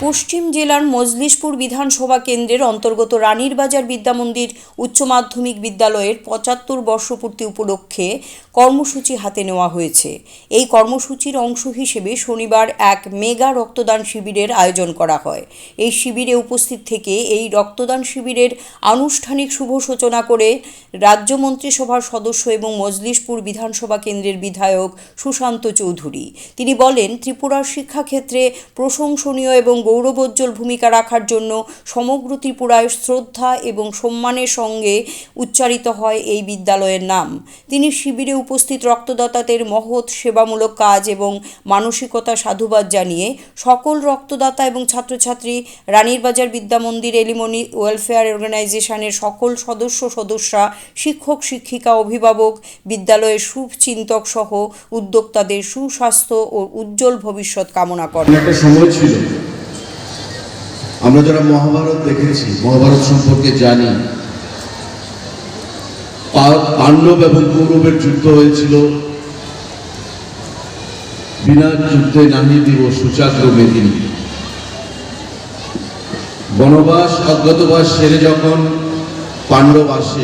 পশ্চিম জেলার মজলিশপুর বিধানসভা কেন্দ্রের অন্তর্গত রানীর বাজার বিদ্যামন্দির উচ্চ মাধ্যমিক বিদ্যালয়ের ৭৫ বর্ষপূর্তি উপলক্ষে কর্মসূচি হাতে নেওয়া হয়েছে। এই কর্মসূচির অংশ হিসেবে শনিবার এক মেগা রক্তদান শিবিরের আয়োজন করা হয়। এই শিবিরে উপস্থিত থেকে এই রক্তদান শিবিরের আনুষ্ঠানিক শুভ সূচনা করে রাজ্য মন্ত্রিসভার সদস্য এবং মজলিশপুর বিধানসভা কেন্দ্রের বিধায়ক সুশান্ত চৌধুরী। তিনি বলেন, ত্রিপুরার শিক্ষাক্ষেত্রে প্রশংসনীয় এবং গৌরবোজ্জ্বল ভূমিকা রাখার জন্য সমগ্র ত্রিপুরায় শ্রদ্ধা এবং সম্মানের সঙ্গে উচ্চারিত হয় এই বিদ্যালয়ের নাম। তিনি শিবিরে উপস্থিত রক্তদাতাদের মহৎ সেবামূলক কাজ এবং মানসিকতা সাধুবাদ জানিয়ে সকল রক্তদাতা এবং ছাত্রছাত্রী, রানীর বাজার বিদ্যামন্দির এলিমনি ওয়েলফেয়ার অর্গানাইজেশনের সকল সদস্যা, শিক্ষক শিক্ষিকা, অভিভাবক, বিদ্যালয়ের শুভচিন্তক সহ উদ্যোক্তাদের সুস্বাস্থ্য ও উজ্জ্বল ভবিষ্যৎ কামনা করেন। একটা সময় ছিল, আমরা যারা মহাভারত দেখেছি, মহাভারত সম্পর্কে জানি, পাণ্ডব এবং কৌরবের যুদ্ধ হয়েছিল। বিনা যুদ্ধে নাহি দিব সুচাগ্র মেদিনী। বনবাস অজ্ঞাতবাস সেরে যখন পাণ্ডব আসে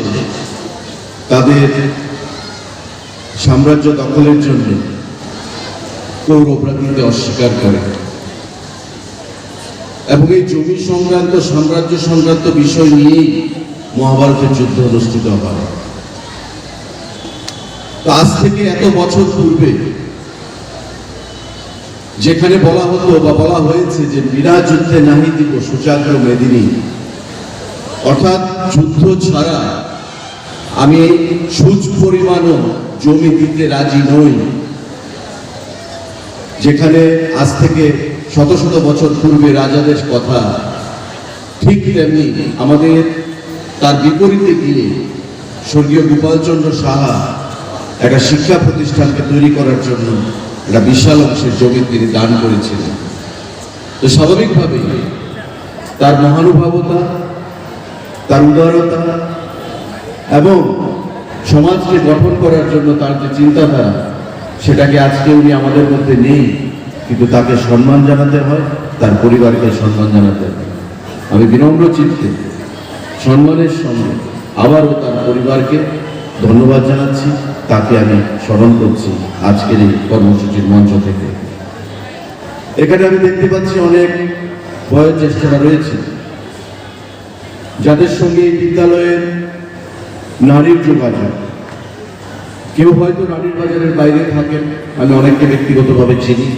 তাদের সাম্রাজ্য দখলের জন্য, কৌরবরা কিন্তু অস্বীকার করে এবং এই জমি সংক্রান্ত, সাম্রাজ্য সংক্রান্ত বিষয় নিয়েই মহাভারতের যুদ্ধ অনুষ্ঠিত হয়। আজ থেকে এত বছর পূর্বে যেখানে বলা হতো বা বলা হয়েছে যে বিনা যুদ্ধে নাহি দিব সুচাগ্র মেদিনী, অর্থাৎ যুদ্ধ ছাড়া আমি সুচ পরিমাণও জমি দিতে রাজি নই, যেখানে আজ থেকে শত শত বছর পূর্বে রাজাদের কথা, ঠিক তেমনি আমাদের তার বিপরীতে গিয়ে স্বর্গীয় গোপালচন্দ্র সাহা একটা শিক্ষা প্রতিষ্ঠানকে তৈরি করার জন্য একটা বিশাল অংশের জমি তিনি দান করেছিলেন। তো স্বাভাবিকভাবে তার মহানুভবতা, তার উদারতা এবং সমাজকে গঠন করার জন্য তার যে চিন্তাধারা, সেটাকে আজকে উনি আমাদের মধ্যে নেই, কিন্তু তাকে সম্মান জানাতে হয়, তার পরিবারকে সম্মান জানাতে হয়। আমি বিনম্র চিত্তে সম্মানের সঙ্গে আবারও তার পরিবারকে ধন্যবাদ জানাচ্ছি, তাকে আমি স্মরণ করছি আজকের এই কর্মসূচির মঞ্চ থেকে। এখানে আমি দেখতে পাচ্ছি অনেক বয়োজ্যেষ্ঠরা রয়েছে, যাদের সঙ্গে এই বিদ্যালয়ের নারীর যোগাযোগ। কেউ হয়তো রানীর বাজারের বাইরে থাকেন, আমি অনেককে ব্যক্তিগতভাবে চিনি,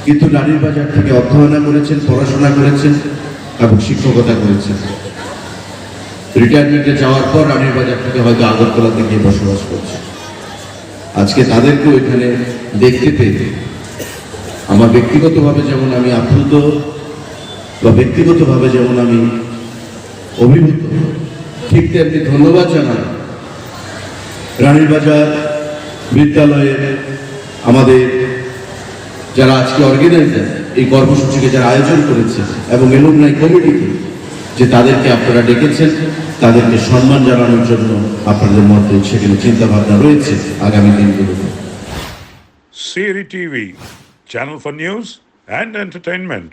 কিন্তু রানীর বাজার থেকে অধ্যয়ন করেছেন, পড়াশোনা করেছেন এবং শিক্ষকতা করেছেন। রিটায়ারমেন্টে যাওয়ার পর রানীর বাজার থেকে হয়তো আগরতলাতে গিয়ে বসবাস করছে। আজকে তাদেরকেও এখানে দেখতে পেয়ে আমার ব্যক্তিগতভাবে যেমন আমি আপ্লুত বা ব্যক্তিগতভাবে যেমন আমি অভিভূত, ঠিক তেমনি ধন্যবাদ জানাই রানীর বাজার বিদ্যালয়ের আমাদের যারা আজকে অর্গানাইজার, এই কর্মসূচিকে যারা আয়োজন করেছে এবং এলুমনাই কমিটিকে, যে তাদেরকে আপনারা ডেকেছেন, তাদেরকে সম্মান জানানোর জন্য আপনাদের মধ্যে সেখানে চিন্তা ভাবনা রয়েছে আগামী দিনগুলোতে। CRI TV, channel for news and entertainment.